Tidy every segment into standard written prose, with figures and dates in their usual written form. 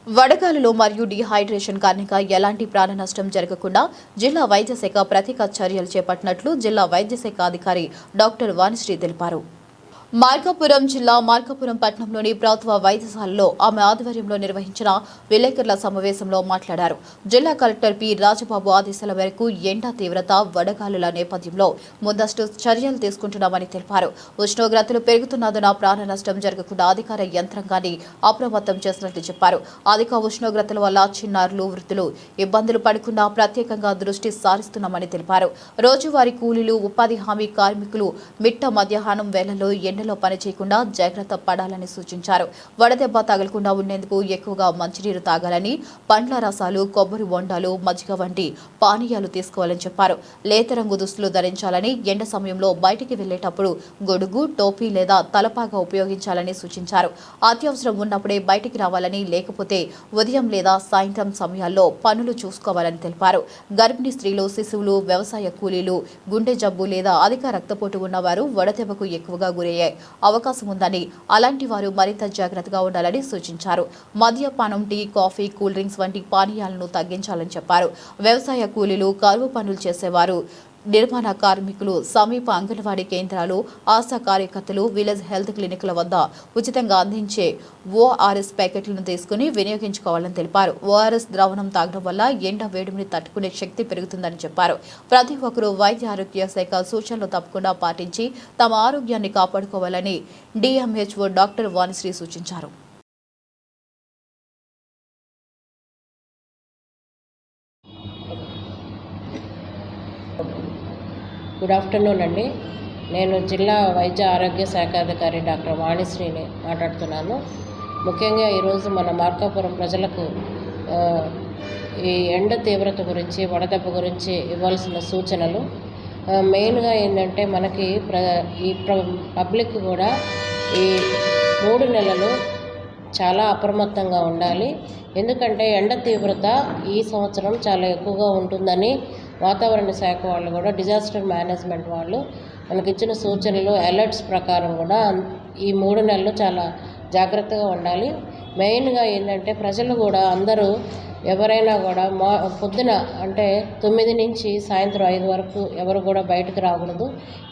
వడగాలులు మరియు డీహైడ్రేషన్ కారణంగా ఎలాంటి ప్రాణ నష్టం జరగకుండా జిల్లా వైద్య శాఖ ప్రత్యేక చర్యలు చేపట్టినట్లు జిల్లా వైద్య శాఖ అధికారి డాక్టర్ వాణిశ్రీ తెలిపారు. మార్కాపురం జిల్లా మార్కాపురం పట్టణంలోని ప్రభుత్వ వైద్యశాలలో ఆమె ఆధ్వర్యంలో నిర్వహించిన విలేకరుల సమావేశంలో మాట్లాడారు. జిల్లా కలెక్టర్ పి. రాజబాబు ఆదేశాల మేరకు ఎండ తీవ్రత, వడగాలుల నేపథ్యంలో ముందస్తు చర్యలు తీసుకుంటున్నామని తెలిపారు. ఉష్ణోగ్రతలు పెరుగుతున్నందున ప్రాణ నష్టం జరగకుండా అధికార యంత్రాంగాన్ని అప్రమత్తం చేసినట్లు చెప్పారు. అధిక ఉష్ణోగ్రతల వల్ల చిన్నారులు, వృద్ధులు ఇబ్బందులు పడకుండా ప్రత్యేకంగా దృష్టి సారిస్తున్నామని తెలిపారు. రోజువారీ కూలీలు, ఉపాధి హామీ కార్మికులు మిట్ట మధ్యాహ్నం వేళల్లో ఎండలో పనిచేయకుండా జాగ్రత్త పడాలని సూచించారు. వడదెబ్బ తగలకుండా ఉండేందుకు ఎక్కువగా మంచినీరు తాగాలని, పండ్ల రసాలు, కొబ్బరి బొండాలు, మజ్జిగ వంటి పానీయాలు తీసుకోవాలని చెప్పారు. లేత రంగు దుస్తులు ధరించాలని, ఎండ సమయంలో బయటికి వెళ్లేటప్పుడు గొడుగు, టోపీ లేదా తలపాగా ఉపయోగించాలని సూచించారు. అత్యవసరం ఉన్నప్పుడే బయటికి రావాలని, లేకపోతే ఉదయం లేదా సాయంత్రం సమయాల్లో పనులు చూసుకోవాలని తెలిపారు. గర్భిణీ స్త్రీలు, శిశువులు, వ్యవసాయ కూలీలు, గుండె జబ్బు లేదా అధిక రక్తపోటు ఉన్నవారు వడదెబ్బకు ఎక్కువగా గురయ్యే అవకాశం ఉందని, అలాంటి వారు మరింత జాగ్రత్తగా ఉండాలని సూచించారు. మద్యపానం, టీ, కాఫీ, కూల్ డ్రింక్స్ వంటి పానీయాలను తగ్గించాలని చెప్పారు. వ్యవసాయ కూలీలు, కరువు పనులు చేసేవారు, నిర్మాణ కార్మికులు సమీప అంగన్వాడీ కేంద్రాలు, ఆశా కార్యకర్తలు, విలేజ్ హెల్త్ క్లినిక్ల వద్ద ఉచితంగా అందించే ఓఆర్ఎస్ ప్యాకెట్లను తీసుకుని వినియోగించుకోవాలని తెలిపారు. ఓఆర్ఎస్ ద్రావణం తాగడం వల్ల ఎండ వేడిమిని తట్టుకునే శక్తి పెరుగుతుందని చెప్పారు. ప్రతి ఒక్కరూ వైద్య ఆరోగ్య శాఖ సూచనలు తప్పకుండా పాటించి తమ ఆరోగ్యాన్ని కాపాడుకోవాలని డిఎంహెచ్ఓ డాక్టర్ వాణిశ్రీ సూచించారు. గుడ్ ఆఫ్టర్నూన్ అండి. నేను జిల్లా వైద్య ఆరోగ్య శాఖ అధికారి డాక్టర్ వాణిశ్రీని మాట్లాడుతున్నాను. ముఖ్యంగా ఈరోజు మన మార్కాపురం ప్రజలకు ఈ ఎండ తీవ్రత గురించి, వడదెబ్బ గురించి ఇవ్వాల్సిన సూచనలు మెయిన్గా ఏంటంటే, మనకి పబ్లిక్ కూడా ఈ 3 నెలలు చాలా అప్రమత్తంగా ఉండాలి. ఎందుకంటే ఎండ తీవ్రత ఈ సంవత్సరం చాలా ఎక్కువగా ఉంటుందని వాతావరణ శాఖ వాళ్ళు కూడా, డిజాస్టర్ మేనేజ్మెంట్ వాళ్ళు మనకిచ్చిన సూచనలు, అలర్ట్స్ ప్రకారం కూడా ఈ 3 నెలలు చాలా జాగ్రత్తగా ఉండాలి. మెయిన్గా ఏంటంటే, ప్రజలు కూడా అందరూ ఎవరైనా కూడా పొద్దున అంటే 9 నుంచి సాయంత్రం 5 వరకు ఎవరు కూడా బయటకు రాకూడదు.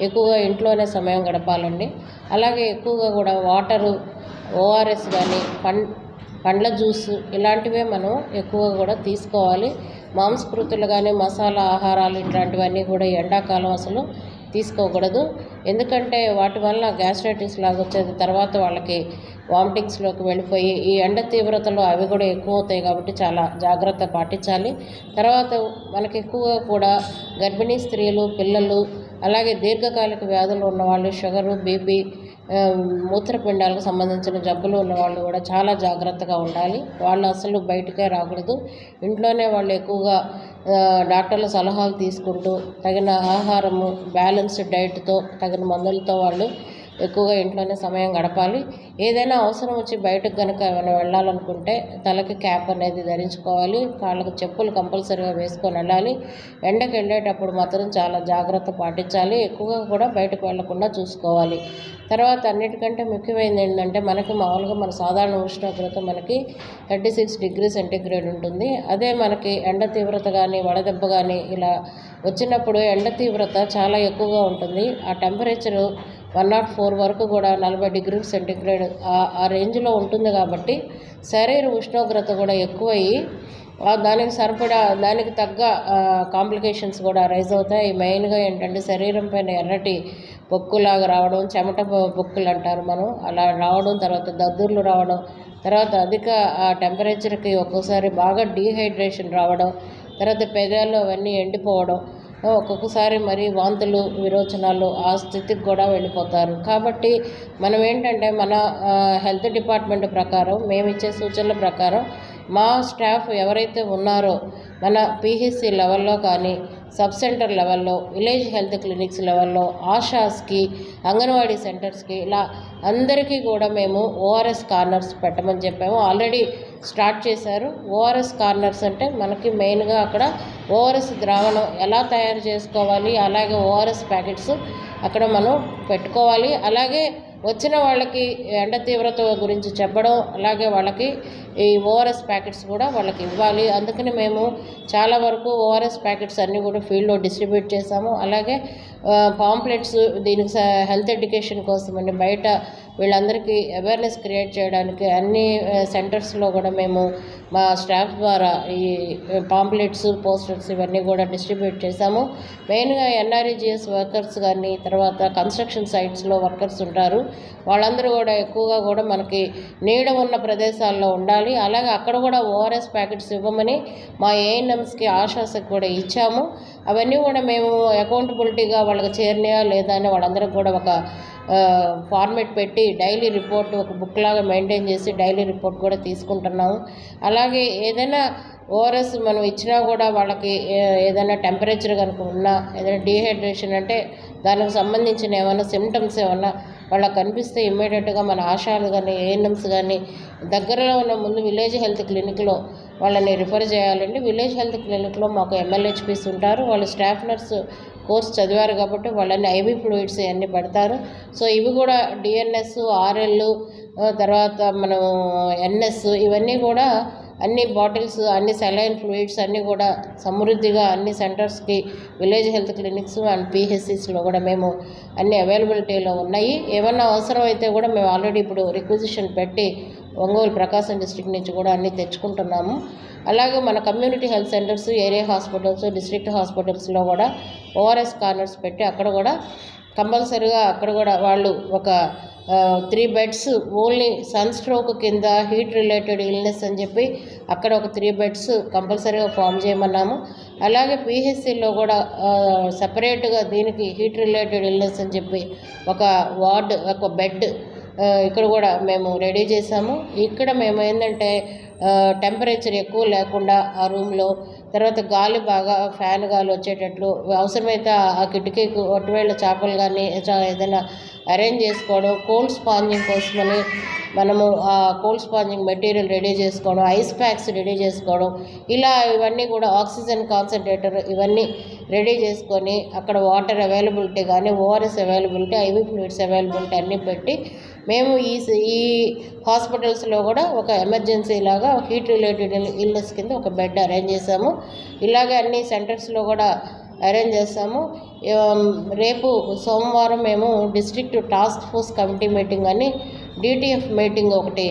ఎక్కువగా ఇంట్లోనే సమయం గడపాలండి. అలాగే ఎక్కువగా కూడా వాటరు, ఓఆర్ఎస్ కానీ, పండ్ల జ్యూస్ ఇలాంటివే మనం ఎక్కువగా కూడా తీసుకోవాలి. మాంసకృతులు కానీ, మసాలా ఆహారాలు ఇట్లాంటివన్నీ కూడా ఎండాకాలం అసలు తీసుకోకూడదు. ఎందుకంటే వాటి వల్ల గ్యాస్ట్రైటిస్ లాగా వచ్చేది, తర్వాత వాళ్ళకి వామిటింగ్స్లోకి వెళ్ళిపోయి ఈ ఎండ తీవ్రతలో అవి కూడా ఎక్కువ అవుతాయి. కాబట్టి చాలా జాగ్రత్త పాటించాలి. తర్వాత మనకి ఎక్కువగా కూడా గర్భిణీ స్త్రీలు, పిల్లలు, అలాగే దీర్ఘకాలిక వ్యాధులు ఉన్నవాళ్ళు, షుగరు, బీపీ, మూత్రపిండాలకు సంబంధించిన జబ్బులు ఉన్నవాళ్ళు కూడా చాలా జాగ్రత్తగా ఉండాలి. వాళ్ళు అసలు బయటకే రాకూడదు. ఇంట్లోనే వాళ్ళు ఎక్కువగా డాక్టర్ల సలహాలు తీసుకుంటూ తగిన ఆహారము, బ్యాలెన్స్డ్ డైట్తో, తగిన మందులతో వాళ్ళు ఎక్కువగా ఇంట్లోనే సమయం గడపాలి. ఏదైనా అవసరం వచ్చి బయటకు కనుక ఏమైనా వెళ్ళాలనుకుంటే తలకి క్యాప్ అనేది ధరించుకోవాలి. కాళ్ళకు చెప్పులు కంపల్సరీగా వేసుకొని వెళ్ళాలి. ఎండకు వెళ్ళేటప్పుడు మాత్రం చాలా జాగ్రత్త పాటించాలి. ఎక్కువగా కూడా బయటకు వెళ్లకుండా చూసుకోవాలి. తర్వాత అన్నిటికంటే ముఖ్యమైనది ఏంటంటే, మనకి మామూలుగా మన సాధారణ ఉష్ణోగ్రత మనకి 36 డిగ్రీ సెంటీగ్రేడ్ ఉంటుంది. అదే మనకి ఎండ తీవ్రత కానీ, వడదెబ్బ కానీ ఇలా వచ్చినప్పుడు ఎండ తీవ్రత చాలా ఎక్కువగా ఉంటుంది. ఆ టెంపరేచరు 104 వరకు కూడా 40 డిగ్రీల సెంటీగ్రేడ్ ఆ రేంజ్లో ఉంటుంది. కాబట్టి శరీర ఉష్ణోగ్రత కూడా ఎక్కువయ్యి దానికి సరిపడా, దానికి తగ్గ కాంప్లికేషన్స్ కూడా రైజ్ అవుతాయి. మెయిన్గా ఏంటంటే, శరీరం పైన ఎర్రటి పొక్కులాగా రావడం, చెమట పొక్కులు అంటారు మనం, అలా రావడం, తర్వాత దద్దుర్లు రావడం, తర్వాత అధిక టెంపరేచర్కి ఒక్కోసారి బాగా డీహైడ్రేషన్ రావడం, తర్వాత పెదాలు అవన్నీ ఎండిపోవడం, ఒక్కొక్కసారి మరి వాంతులు, విరోచనాలు ఆ స్థితికి కూడా వెళ్ళిపోతారు. కాబట్టి మనం ఏంటంటే, మన హెల్త్ డిపార్ట్మెంట్ ప్రకారం మేమిచ్చే సూచనల ప్రకారం మా స్టాఫ్ ఎవరైతే ఉన్నారో మన పిహెచ్సి లెవెల్లో కానీ, సబ్ సెంటర్ లెవెల్లో, విలేజ్ హెల్త్ క్లినిక్స్ లెవెల్లో, ఆశాస్కి, అంగన్వాడీ సెంటర్స్కి ఇలా అందరికీ కూడా మేము ఓఆర్ఎస్ కార్నర్స్ పెట్టమని చెప్పాము. ఆల్రెడీ స్టార్ట్ చేశారు. ఓఆర్ఎస్ కార్నర్స్ అంటే మనకి మెయిన్గా అక్కడ ఓఆర్ఎస్ ద్రావణం ఎలా తయారు చేసుకోవాలి, అలాగే ఓఆర్ఎస్ ప్యాకెట్స్ అక్కడ మనం పెట్టుకోవాలి. అలాగే వచ్చిన వాళ్ళకి ఎండ తీవ్రత గురించి చెప్పడం, అలాగే వాళ్ళకి ఈ ఓఆర్ఎస్ ప్యాకెట్స్ కూడా వాళ్ళకి ఇవ్వాలి. అందుకని మేము చాలా వరకు ఓఆర్ఎస్ ప్యాకెట్స్ అన్నీ కూడా ఫీల్డ్లో డిస్ట్రిబ్యూట్ చేశాము. అలాగే పాంప్లెట్స్ దీనికి హెల్త్ ఎడ్యుకేషన్ కోసమని బయట వీళ్ళందరికీ అవేర్నెస్ క్రియేట్ చేయడానికి అన్ని సెంటర్స్లో కూడా మేము మా స్టాఫ్ ద్వారా ఈ పాంప్లెట్స్, పోస్టర్స్ ఇవన్నీ కూడా డిస్ట్రిబ్యూట్ చేశాము. మెయిన్గా ఎన్ఆర్ఈజీఎస్ వర్కర్స్ కానీ, తర్వాత కన్స్ట్రక్షన్ సైట్స్లో వర్కర్స్ ఉంటారు, వాళ్ళందరూ కూడా ఎక్కువగా కూడా మనకి నీడ ఉన్న ప్రదేశాల్లో ఉండాలి. అలాగే అక్కడ కూడా ఓఆర్ఎస్ ప్యాకెట్స్ ఇవ్వమని మా ఏఎన్ఎంస్కి ఆశాసకి కూడా ఇచ్చాము. అవన్నీ కూడా మేము అకౌంటబిలిటీగా వాళ్ళకి చేరినాయా లేదా అని వాళ్ళందరికీ కూడా ఒక ఫార్మేట్ పెట్టి డైలీ రిపోర్ట్ ఒక బుక్ లాగా మెయింటైన్ చేసి డైలీ రిపోర్ట్ కూడా తీసుకుంటున్నాము. అలాగే ఏదైనా ఓఆర్ఎస్ మనం ఇచ్చినా కూడా వాళ్ళకి ఏదైనా టెంపరేచర్ కనుక ఉన్నా, ఏదైనా డీహైడ్రేషన్ అంటే దానికి సంబంధించిన ఏమైనా సిమ్టమ్స్ ఏమన్నా వాళ్ళకి కనిపిస్తే ఇమ్మీడియట్గా మన ఆశాలు కానీ, ఏఎన్ఎంస్ కానీ దగ్గరలో ఉన్న ముందు విలేజ్ హెల్త్ క్లినిక్లో వాళ్ళని రిఫర్ చేయాలండి. విలేజ్ హెల్త్ క్లినిక్లో మాకు ఎంఎల్హెచ్పీస్ ఉంటారు, వాళ్ళు స్టాఫ్ నర్స్ కోర్స్ చదివారు కాబట్టి వాళ్ళని ఐవీ ఫ్లూయిడ్స్ అన్నీ పెడతారు. సో ఇవి కూడా డిఎన్ఎస్, ఆర్ఎల్, తర్వాత మనం ఎన్ఎస్ ఇవన్నీ కూడా అన్ని బాటిల్స్, అన్ని సెలైన్ ఫ్లూయిడ్స్ అన్నీ కూడా సమృద్ధిగా అన్ని సెంటర్స్కి, విలేజ్ హెల్త్ క్లినిక్స్ అండ్ పిహెచ్సిస్లో కూడా మేము అన్ని అవైలబిలిటీలో ఉన్నాయి. ఏమన్నా అవసరం అయితే కూడా మేము ఆల్రెడీ ఇప్పుడు రిక్విజిషన్ పెట్టి ఒంగోలు, ప్రకాశం డిస్ట్రిక్ట్ నుంచి కూడా అన్నీ తెచ్చుకుంటున్నాము. అలాగే మన community health centres, area hospitals, district హాస్పిటల్స్లో కూడా ఓఆర్ఎస్ కార్నర్స్ పెట్టి అక్కడ కూడా కంపల్సరీగా అక్కడ కూడా వాళ్ళు ఒక 3 బెడ్స్ ఓన్లీ సన్ స్ట్రోక్ కింద హీట్ రిలేటెడ్ ఇల్నెస్ అని చెప్పి అక్కడ ఒక 3 బెడ్స్ కంపల్సరీగా ఫామ్ చేయమన్నాము. అలాగే పిహెచ్సిలో కూడా సపరేట్గా దీనికి హీట్ రిలేటెడ్ ఇల్నెస్ అని చెప్పి ఒక వార్డ్, ఒక బెడ్ ఇక్కడ కూడా మేము రెడీ చేసాము. ఇక్కడ మేము ఏంటంటే టెంపరేచర్ ఎక్కువ లేకుండా ఆ రూమ్లో, తర్వాత గాలి బాగా ఫ్యాన్ గాలి వచ్చేటట్లు, అవసరమైతే ఆ కిటికీకి ఒట్టివేళ్ళ చేపలు కానీ ఏదైనా అరేంజ్ చేసుకోవడం, కోల్డ్ స్పాంజింగ్ కోసమని మనము ఆ కోల్డ్ స్పాంజింగ్ మెటీరియల్ రెడీ చేసుకోవడం, ఐస్ ప్యాక్స్ రెడీ చేసుకోవడం, ఇలా ఇవన్నీ కూడా ఆక్సిజన్ కాన్సన్ట్రేటర్ ఇవన్నీ రెడీ చేసుకొని అక్కడ వాటర్ అవైలబిలిటీ కానీ, ORS availability, ivy fluids availability అన్నీ పెట్టి మేము ఈ హాస్పిటల్స్లో కూడా ఒక ఎమర్జెన్సీ లాగా హీట్ రిలేటెడ్ ఇల్నెస్ కింద ఒక బెడ్ అరేంజ్ చేసాము. ఇలాగే అన్ని సెంటర్స్లో కూడా అరేంజ్ చేస్తాము. రేపు సోమవారం మేము district task force committee meeting అని డిటిఎఫ్ మీటింగ్ ఒకటి,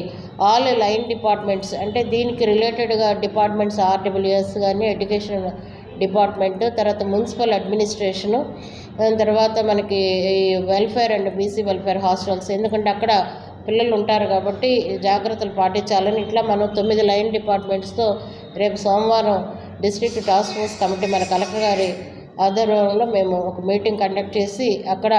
ఆల్ లైన్ డిపార్ట్మెంట్స్ అంటే దీనికి రిలేటెడ్గా డిపార్ట్మెంట్స్ ఆర్డబ్ల్యూఎస్ కానీ, ఎడ్యుకేషన్ డిపార్ట్మెంట్, తర్వాత మున్సిపల్ అడ్మినిస్ట్రేషను, తర్వాత మనకి welfare and BC welfare hostels, ఎందుకంటే అక్కడ పిల్లలు ఉంటారు కాబట్టి జాగ్రత్తలు పాటించాలని ఇట్లా మనం 9 లైన్ డిపార్ట్మెంట్స్తో రేపు సోమవారం డిస్ట్రిక్ట్ టాస్క్ ఫోర్స్ కమిటీ మన కలెక్టర్ గారి ఆధ్వర్యంలో మేము ఒక మీటింగ్ కండక్ట్ చేసి అక్కడ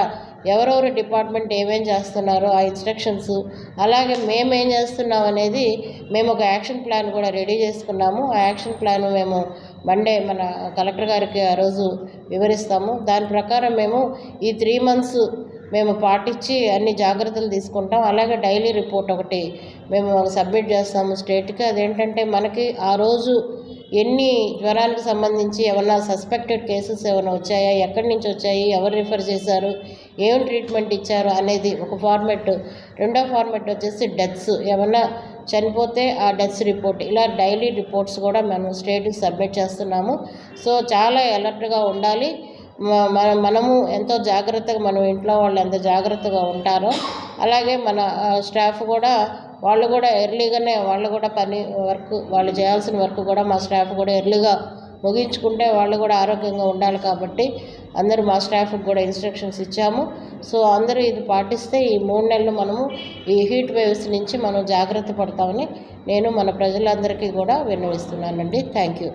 ఎవరెవరు డిపార్ట్మెంట్ ఏమేం చేస్తున్నారో ఆ ఇన్స్ట్రక్షన్స్, అలాగే మేమేం చేస్తున్నాం అనేది మేము ఒక యాక్షన్ ప్లాన్ కూడా రెడీ చేసుకున్నాము. ఆ యాక్షన్ ప్లాన్ మేము మండే మన కలెక్టర్ గారికి ఆ రోజు వివరిస్తాము. దాని ప్రకారం మేము ఈ 3 months మేము పాటించి అన్ని జాగ్రత్తలు తీసుకుంటాం. అలాగే డైలీ రిపోర్ట్ ఒకటి మేము సబ్మిట్ చేస్తాము స్టేట్కి. అదేంటంటే మనకి ఆ రోజు ఎన్ని జ్వరానికి సంబంధించి ఏమన్నా సస్పెక్టెడ్ కేసెస్ ఏమైనా వచ్చాయా, ఎక్కడి నుంచి వచ్చాయి, ఎవరు రిఫర్ చేశారు, ఏం ట్రీట్మెంట్ ఇచ్చారు అనేది ఒక ఫార్మెట్. రెండో ఫార్మెట్ వచ్చేసి డెత్స్, ఏమన్నా చనిపోతే ఆ డెత్స్ రిపోర్ట్, ఇలా డైలీ రిపోర్ట్స్ కూడా మనం స్టేట్కి సబ్మిట్ చేస్తున్నాము. సో చాలా అలర్ట్గా ఉండాలి. మనము ఎంతో జాగ్రత్తగా, మనం ఇంట్లో వాళ్ళు ఎంత జాగ్రత్తగా ఉంటారో అలాగే మన స్టాఫ్ కూడా వాళ్ళు కూడా ఎర్లీగానే వాళ్ళు కూడా వర్క్ వాళ్ళు చేయాల్సిన వర్క్ కూడా మా స్టాఫ్ కూడా ఎర్లీగా ముగించుకుంటే వాళ్ళు కూడా ఆరోగ్యంగా ఉండాలి కాబట్టి అందరూ మా స్టాఫ్కి కూడా ఇన్స్ట్రక్షన్స్ ఇచ్చాము. సో అందరూ ఇది పాటిస్తే ఈ 3 నెలలు మనము ఈ హీట్ వేవ్స్ నుంచి మనం జాగ్రత్త పడతామని నేను మన ప్రజలందరికీ కూడా విన్నవిస్తున్నానండి. Thank you.